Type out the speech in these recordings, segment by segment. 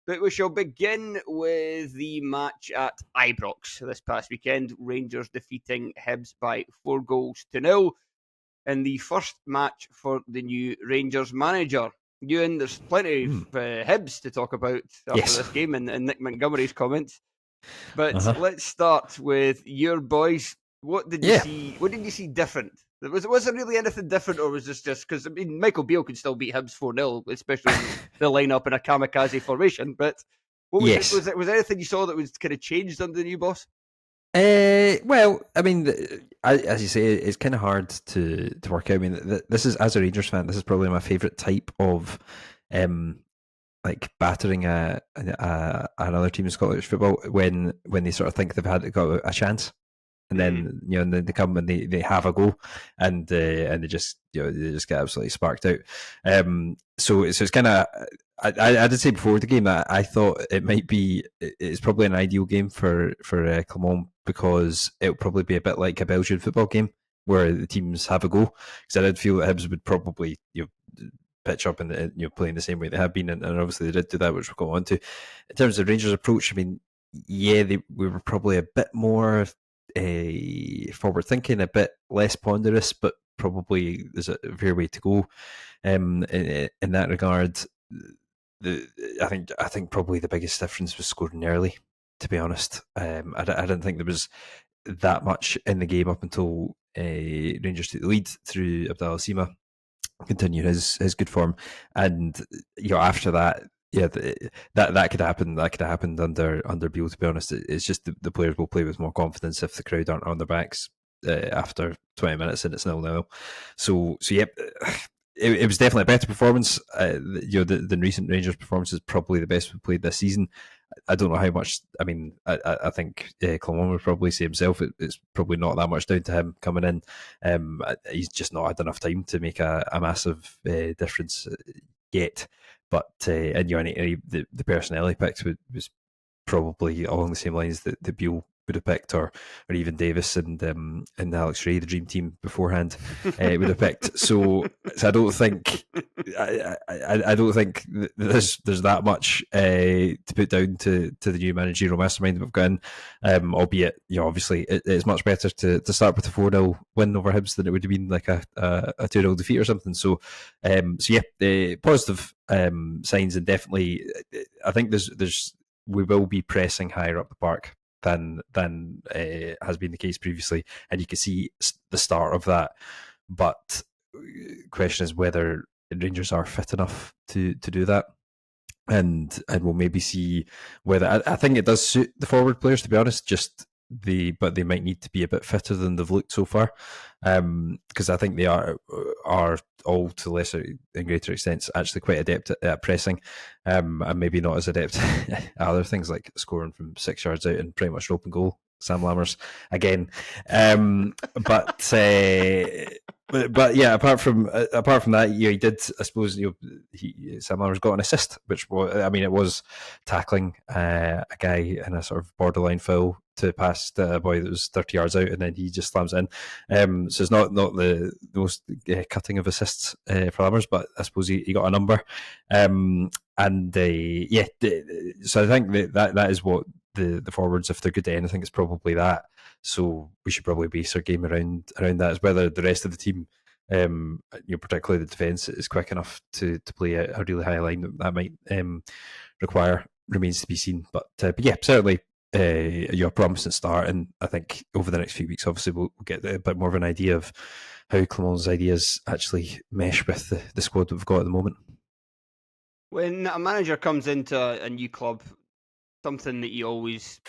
But we shall begin with the match at Ibrox this past weekend. Rangers defeating Hibs by 4-0 in the first match for the new Rangers manager. Euan, there's plenty of Hibs to talk about after this game and Nick Montgomery's comments. But let's start with your boys. What did you see? What did you see different? Was there really anything different, or was this just because Michael Beale could still beat Hibs 4-0, especially the lineup in a kamikaze formation? But what was was there anything you saw that was kind of changed under the new boss? Well, I mean, as you say, it's kind of hard to work out. I mean, this is, as a Rangers fan, this is probably my favourite type of like battering another team in Scottish football when they sort of think they've got a chance. And then and then they come and they have a go, and they just they just get absolutely sparked out. So it's kind of I did say before the game that I thought it's probably an ideal game for Clement, because it'll probably be a bit like a Belgian football game where the teams have a go. Because I did feel that Hibs would probably pitch up and playing the same way they have been, and obviously they did do that, which we'll go on to. In terms of Rangers' approach, I mean, we were probably a bit more forward thinking, a bit less ponderous, but probably there's a fair way to go in that regard. I think probably the biggest difference was scoring early, to be honest. I didn't think there was that much in the game up until Rangers took the lead through Abdallah Sima, continue his good form, and after that, that could happen. That could have happened under Beale. To be honest, it's just the players will play with more confidence if the crowd aren't on their backs after 20 minutes and it's 0-0. So yep. It was definitely a better performance. Than recent Rangers performances. Probably the best we've played this season. I don't know how much. I mean, I think Clement would probably say himself it's probably not that much down to him coming in. He's just not had enough time to make a massive difference yet. But the personnel he picked was probably along the same lines that Beale would have picked, or even Davis and Alex Ray, the dream team beforehand, would have picked. So I don't think I don't think there's that much to put down to the new managerial mastermind that we've got in. Albeit, obviously it's much better to start with a 4-0 win over Hibs than it would have been like a 2-0 defeat or something. So positive signs, and definitely I think we will be pressing higher up the park than has been the case previously, and you can see the start of that. But question is whether Rangers are fit enough to do that, and we'll maybe see whether I think it does suit the forward players, to be honest. But they might need to be a bit fitter than they've looked so far, because I think they are all to lesser and greater extents actually quite adept at pressing, and maybe not as adept at other things like scoring from 6 yards out and pretty much open goal. Sam Lammers again, but yeah, apart from that, he did. I suppose Sam Lammers got an assist, which it was tackling a guy in a sort of borderline foul to pass a boy that was 30 yards out, and then he just slams it in. So it's not the most cutting of assists for Lammers, but I suppose he got a number. So I think that is what the forwards, if they're good at anything, it's probably that. So we should probably base our game around that, as whether the rest of the team, particularly the defence, is quick enough to play a really high line that might require, remains to be seen. But yeah, certainly a promising start, and I think over the next few weeks, obviously, we'll get a bit more of an idea of how Clement's ideas actually mesh with the squad that we've got at the moment. When a manager comes into a new club, something that you always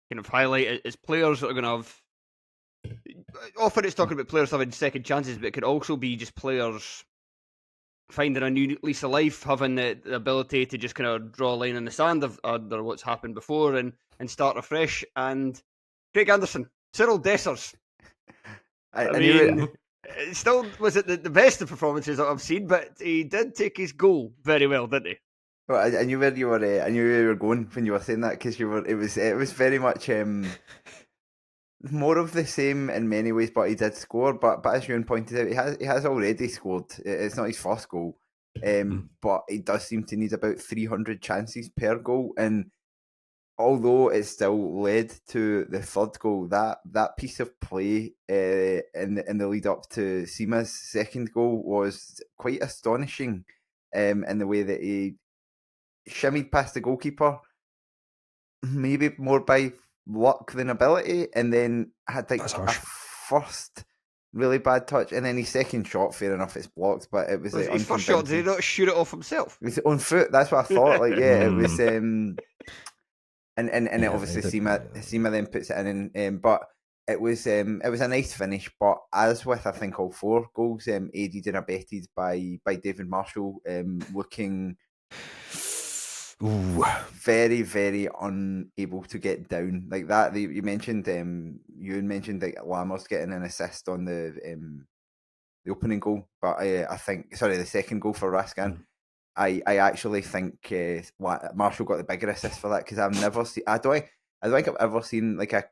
kind of highlight is players that are going to have. Often it's talking about players having second chances, but it could also be just players finding a new lease of life, having the ability to just kind of draw a line in the sand of what's happened before and start afresh. And Craig Anderson, Cyril Dessers. I mean, it still wasn't the best of performances that I've seen, but he did take his goal very well, didn't he? Well, I knew where you were. I knew where you were going when you were saying that, because it was very much more of the same in many ways. But he did score. But as Euan pointed out, he has already scored. It's not his first goal. but he does seem to need about 300 chances per goal. And although it still led to the third goal, that piece of play in the lead up to Sima's second goal was quite astonishing in the way that he shimmied past the goalkeeper, maybe more by luck than ability, and then had like a first really bad touch, and then his second shot, fair enough, it's blocked, but it was like his first shot. Did he not shoot it off himself? It was on foot. That's what I thought. Like, yeah, it was. And obviously Sima then puts it in, but it was a nice finish. But as with I think all four goals, aided and abetted by David Marshall, looking very, very unable to get down like that. You mentioned, Euan mentioned like Lammers getting an assist on the opening goal, but I think the second goal for Raskan. I actually think Marshall got the bigger assist for that, because I've never seen. I don't think I've ever seen like a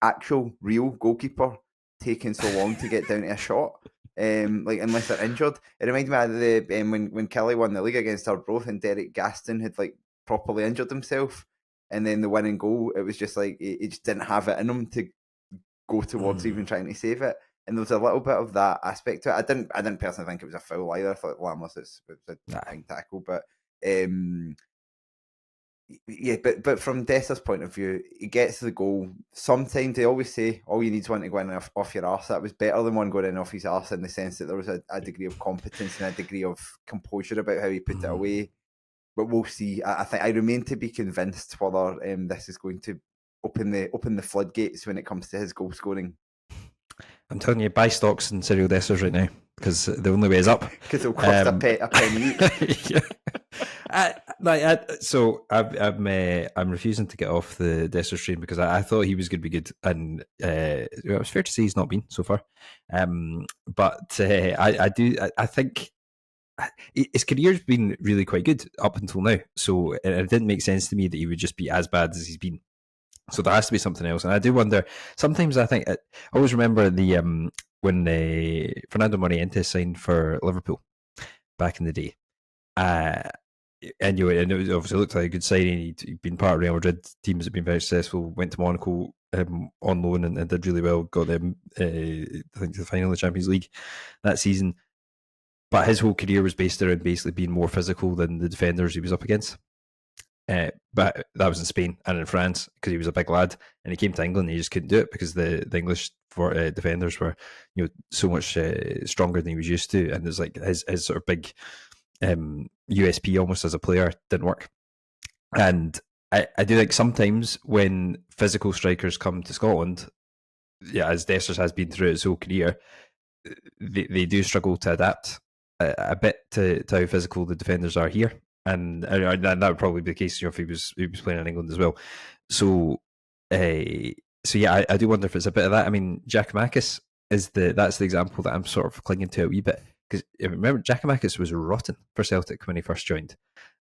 actual real goalkeeper taking so long to get down to a shot. Like unless they're injured. It reminded me of the when Kelly won the league against Arbroath and Derek Gaston had like properly injured himself, and then the winning goal, it was just like he just didn't have it in him to go towards even trying to save it. And there was a little bit of that aspect to it. I didn't personally think it was a foul either. I thought Lammers was a fine tackle, but yeah. But from Dessa's point of view, he gets the goal. Sometimes they always say, "All you need is one to go in off your arse." That was better than one going in off his arse, in the sense that there was a degree of competence and a degree of composure about how he put it away. But we'll see. I think I remain to be convinced whether this is going to open the floodgates when it comes to his goal scoring. I'm telling you, buy stocks in Cyril Dessers right now, because the only way is up. Because it'll cost a penny each. So I'm refusing to get off the Dessers train, because I thought he was going to be good, and it was fair to say he's not been so far. But I think his career's been really quite good up until now. So it didn't make sense to me that he would just be as bad as he's been. So there has to be something else, and I do wonder. Sometimes I always remember the when Fernando Morientes signed for Liverpool back in the day, and it was obviously looked like a good signing. He'd been part of Real Madrid teams that have been very successful. Went to Monaco on loan and did really well. Got them, I think, to the final of the Champions League that season. But his whole career was based around basically being more physical than the defenders he was up against. But that was in Spain and in France, because he was a big lad, and he came to England and he just couldn't do it, because the English defenders were so much stronger than he was used to, and there's like his sort of big USP almost as a player didn't work. And I do think sometimes when physical strikers come to Scotland, as Dessers has been through his whole career, they do struggle to adapt a bit to how physical the defenders are here. And that would probably be the case if he was playing in England as well. So yeah, I do wonder if it's a bit of that. I mean, Giakoumakis that's the example that I'm sort of clinging to a wee bit, because remember, Giakoumakis was rotten for Celtic when he first joined.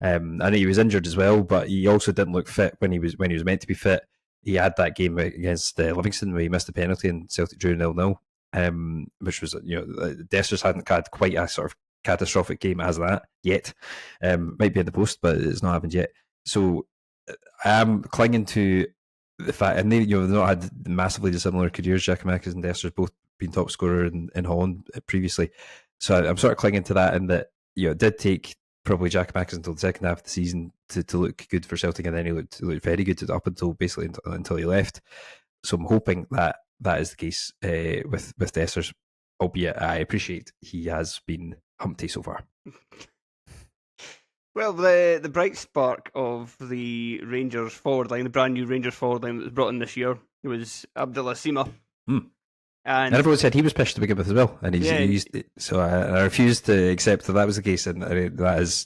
I know he was injured as well, but he also didn't look fit when he was meant to be fit. He had that game against Livingston where he missed a penalty and Celtic drew 0-0, which was Dessers hadn't had quite a sort of catastrophic game as that yet. Might be in the post, but it's not happened yet. So I am clinging to the fact, and they've not had massively dissimilar careers. Giakoumakis and Dessers both been top scorer in Holland previously. So I'm sort of clinging to that, in that it did take probably Giakoumakis until the second half of the season to look good for Celtic, and then he looked very good up until basically until he left. So I'm hoping that is the case with Dessers, albeit I appreciate he has been Humpty so far. Well, the bright spark of the Rangers forward line, the brand new Rangers forward line that was brought in this year, was Abdullah Sima. And everyone said he was pissed to begin with as well, and so I refused to accept that was the case, and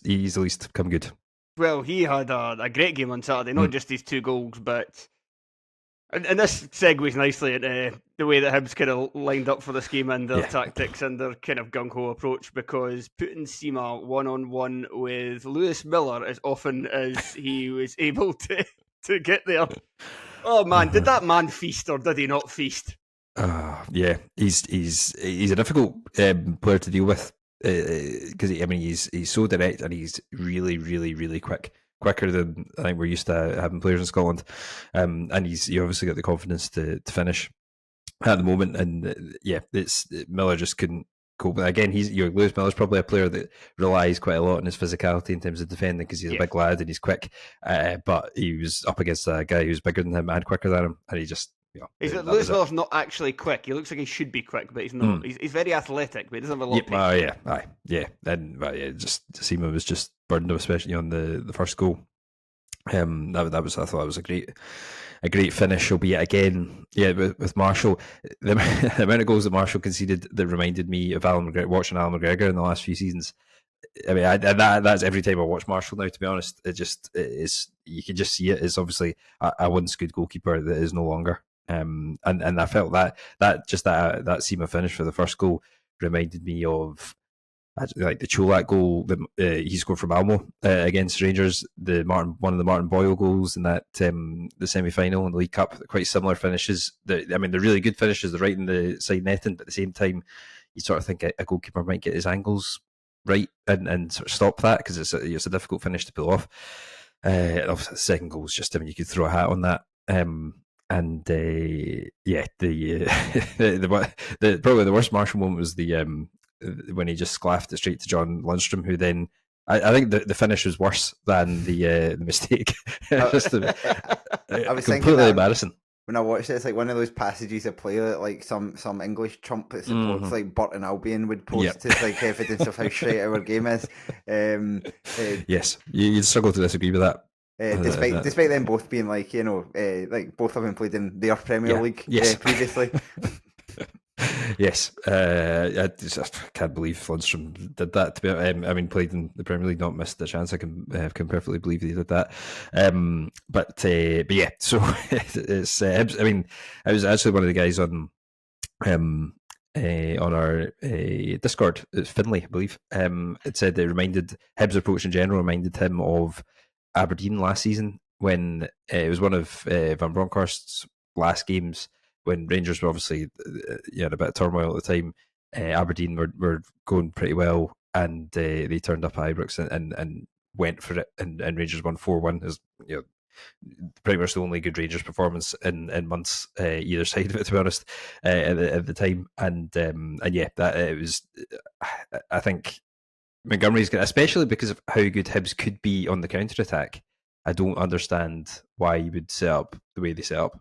he's at least come good. Well, he had a great game on Saturday, not just these 2 goals, but and this segues nicely into the way that Hibs kind of lined up for this game and their tactics and their kind of gung-ho approach, because putting Sima one-on-one with Lewis Miller as often as he was able to get there. Oh man, did that man feast or did he not feast? Yeah, he's a difficult player to deal with, because he's so direct and he's really, really, really quicker than I think we're used to having players in Scotland. And he's obviously got the confidence to finish at the moment. And it's Miller just couldn't cope. But again, Lewis Miller's probably a player that relies quite a lot on his physicality in terms of defending because he's a big lad and he's quick. But he was up against a guy who's bigger than him and quicker than him, and he just. Lewis Miller's not actually quick. He looks like he should be quick, but he's not. He's very athletic, but he doesn't have a lot of pace. Just Seema was just burned him, especially on the first goal. I thought that was a great finish. Albeit again, with Marshall, the amount of goals that Marshall conceded that reminded me of watching Alan McGregor in the last few seasons. I mean, that's every time I watch Marshall now. To be honest, it is. You can just see it. It's obviously a once good goalkeeper that is no longer. And I felt that Seema finish for the first goal reminded me of like the Cholak goal that he scored for Malmo against Rangers, one of the Martin Boyle goals in that the semi-final in the League Cup. Quite similar finishes. They're really good finishes. They're right in the side netting, but at the same time, you sort of think a goalkeeper might get his angles right and sort of stop that because it's a difficult finish to pull off. Obviously, the second goal is just you could throw a hat on that. And the probably the worst Marshall moment was when he just sclaffed it straight to John Lundstrom, who then I think the finish was worse than the mistake. Just I was completely embarrassing. When I watched it, it's like one of those passages of play that like some English chump that supports like Burton Albion would post as like evidence of how shite our game is. Yes, you'd struggle to disagree with that. Despite them both being like like both of them played in their Premier League previously. Yes, I can't believe Lundstrom did that. Played in the Premier League, not missed a chance. I can perfectly believe he did that. But yeah, so it's. I was actually one of the guys on our Discord. It's Finlay, I believe. It said it reminded Hibs' approach in general reminded him of Aberdeen last season when it was one of Van Bronckhorst's last games when Rangers were obviously had a bit of turmoil at the time. Aberdeen were going pretty well and they turned up at Ibrox and went for it and Rangers won 4-1 as pretty much the only good Rangers performance in months either side of it, to be honest, at the time. And that it was. I think Montgomery's good, especially because of how good Hibs could be on the counter attack. I don't understand why you would set up the way they set up.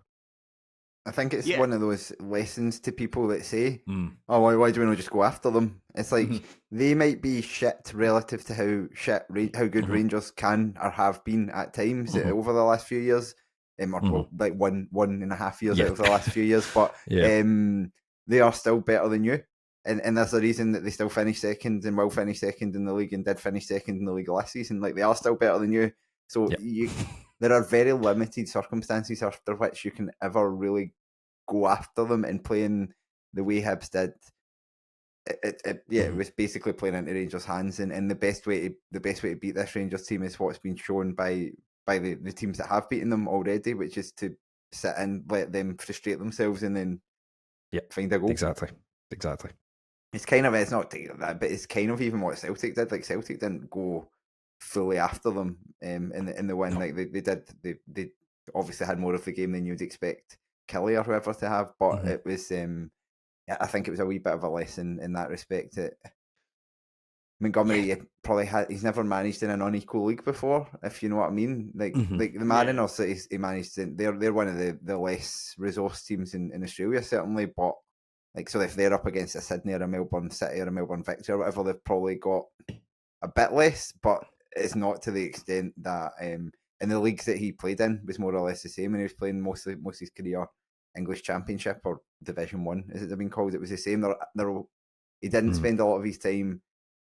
I think it's one of those lessons to people that say, "Oh, why do we not just go after them?" It's like they might be shit relative to how good Rangers can or have been at times over the last few years, or like 1.5 years out of the last few years. But they are still better than you, and there's a reason that they still finish second and will finish second in the league and did finish second in the league last season. Like they are still better than you. So there are very limited circumstances after which you can ever really go after them and playing the way Hibs did. It was basically playing into Rangers' hands, and the best way to beat this Rangers team is what's been shown by the teams that have beaten them already, which is to sit and let them frustrate themselves and then find a goal. Exactly. It's kind of it's not that, but it's kind of even what Celtic did. Like Celtic didn't go fully after them in the win. No. Like they obviously had more of the game than you'd expect Kelly or whoever to have, but it was I think it was a wee bit of a lesson in that respect. That Montgomery he's never managed in an unequal league before, if you know what I mean. Like the Mariners that he managed in, they're one of the less resource teams in Australia certainly, but like so if they're up against a Sydney or a Melbourne City or a Melbourne Victory or whatever, they've probably got a bit less, but it's not to the extent that in the leagues that he played in was more or less the same, and he was playing most of his career English Championship or Division 1 as it's been called. It was the same. He didn't spend a lot of his time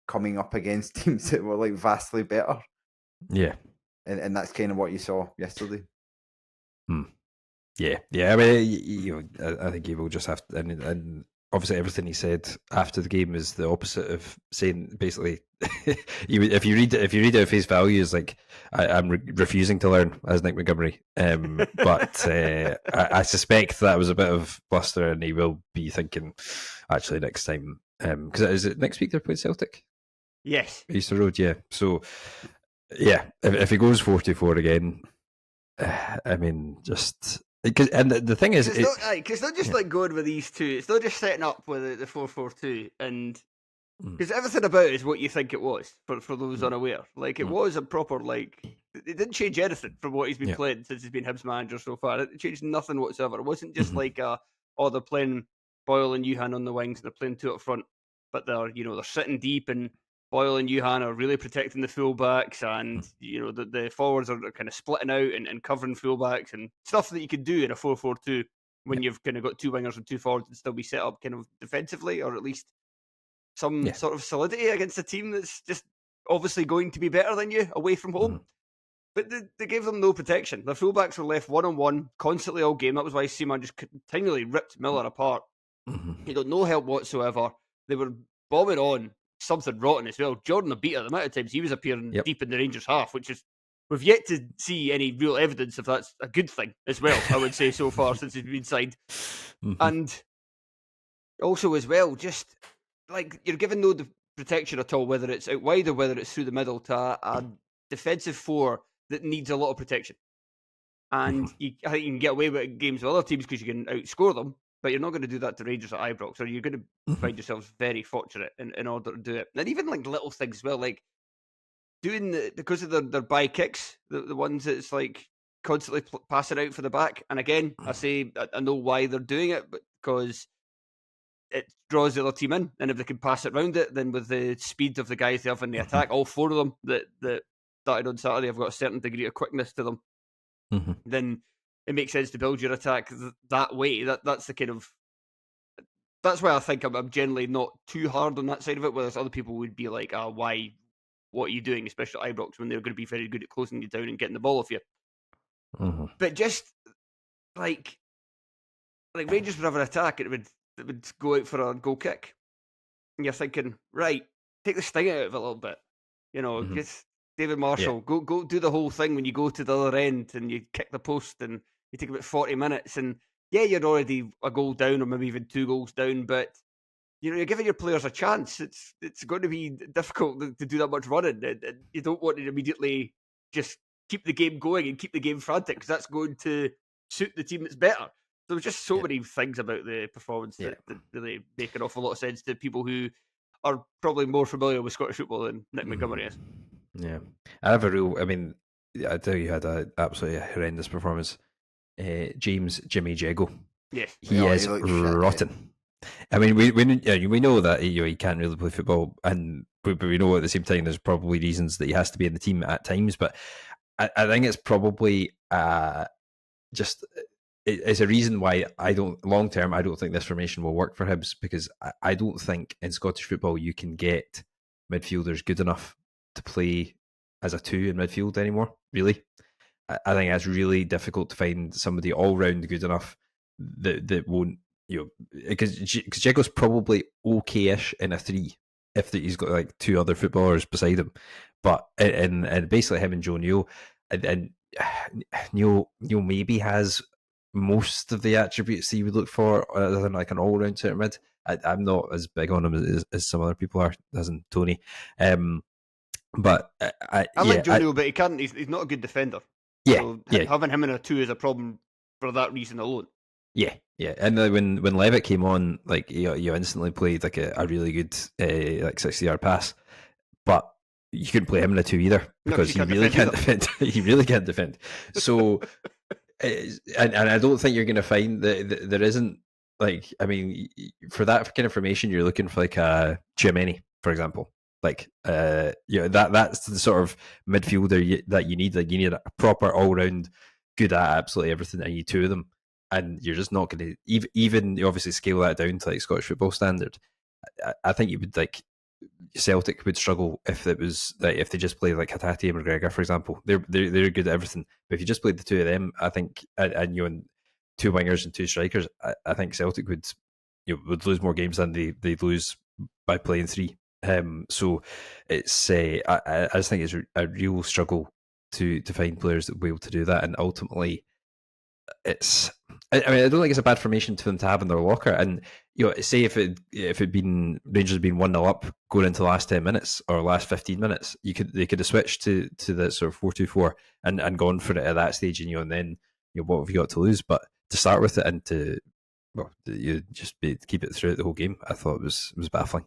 coming up against teams that were like vastly better. Yeah, and that's kind of what you saw yesterday. Yeah. I mean, I think he will just have to, and obviously everything he said after the game is the opposite of saying basically if you read it at face value is like I'm refusing to learn as Nick Montgomery, but I suspect that was a bit of bluster and he will be thinking actually next time Because is it next week they're playing Celtic? Yes. Easter Road, yeah. So, yeah, if he goes 4-4 again, I mean, just because, and the thing is, it's not just like going with these two. It's not just setting up with the 4-4-2, and because everything about it is what you think it was for those unaware. Like it was a proper it didn't change anything from what he's been playing since he's been Hibs manager so far. It changed nothing whatsoever. It wasn't just like they're playing Boyle and Euan on the wings and they're playing two up front, but they're sitting deep and Boyle and Euan are really protecting the fullbacks, and the forwards are kind of splitting out and covering fullbacks and stuff that you could do in a 4-4-2 when you've kind of got two wingers and two forwards and still be set up kind of defensively, or at least some sort of solidity against a team that's just obviously going to be better than you away from home. But they gave them no protection. Their fullbacks were left one-on-one constantly all game. That was why Seaman just continually ripped Miller apart. He got no help whatsoever. They were bombing on something rotten as well. Jordan Abita, the amount of times he was appearing deep in the Rangers half, which is, we've yet to see any real evidence if that's a good thing as well, I would say, so far since he's been signed. And also as well, just like you're given no protection at all, whether it's out wide or whether it's through the middle, to a defensive four that needs a lot of protection. And I think you can get away with games with other teams because you can outscore them, but you're not going to do that to Rangers at Ibrox, or you're going to find yourselves very fortunate in order to do it. And even like little things as well, like doing because of their by kicks, the ones that's like constantly passing out for the back. And again, I know why they're doing it, but because it draws the other team in, and if they can pass it around it, then with the speed of the guys they have in the attack, all four of them that started on Saturday have got a certain degree of quickness to them. Then it makes sense to build your attack that way. That's the kind of that's why I think I'm generally not too hard on that side of it. Whereas other people would be like, why? What are you doing, especially at Ibrox, when they're going to be very good at closing you down and getting the ball off you? But just like Rangers would have an attack, it would go out for a goal kick, and you're thinking, right, take the sting out of it a little bit. Just David Marshall, go do the whole thing when you go to the other end and you kick the post and you take about 40 minutes, and you're already a goal down or maybe even 2 goals down, but you're giving your players a chance. It's going to be difficult to do that much running, and you don't want to immediately just keep the game going and keep the game frantic, because that's going to suit the team that's better. There was just so many things about the performance that really make an awful lot of sense to people who are probably more familiar with Scottish football than Nick Montgomery is. Yeah, I mean, I tell you, had an absolutely horrendous performance. James Jimmy Jeggo. Yes, he is rotten. I mean, we know that he can't really play football, but we know at the same time there's probably reasons that he has to be in the team at times. But I think it's probably just it's a reason why long term I don't think this formation will work for Hibs, because I don't think in Scottish football you can get midfielders good enough to play as a 2 in midfield anymore. Really, I think that's really difficult to find somebody all round good enough that won't, because Jego's probably okay-ish in a 3 if he's got like 2 other footballers beside him, but and basically him and Joe Neal, and Neal maybe has most of the attributes he would look for other than like an all-round centre mid. I'm not as big on him as some other people are, as in Tony. But I like Joe Neal, but he's not a good defender. Yeah, so having him in a 2 is a problem for that reason alone. Yeah. And when Levitt came on, like you instantly played like a really good like 60-yard pass, but you couldn't play him in a 2 either, because he really can't defend. He really can't defend. So, and I don't think you're going to find that there isn't, like, I mean, for that kind of formation, you're looking for like a Chiameni, for example. Like, that's the sort of midfielder that you need. Like, you need a proper all-round, good at absolutely everything, and you 2 of them. And you're just not going to even you obviously scale that down to like Scottish football standard. I think you would, like, Celtic would struggle if it was like, if they just played like Hatate and McGregor, for example. They're good at everything, but if you just played the 2 of them, I think, and 2 wingers and 2 strikers, I think Celtic would lose more games than they lose by playing 3. So it's I just think it's a real struggle to find players that will be able to do that, and ultimately it's. I mean, I don't think it's a bad formation for them to have in their locker. And say if it'd been Rangers had been 1-0 up going into the last 10 minutes or last 15 minutes, they could have switched to the sort of 4-2-4 and gone for it at that stage, and then what have you got to lose? But to start with it and to you just keep it throughout the whole game, I thought was baffling.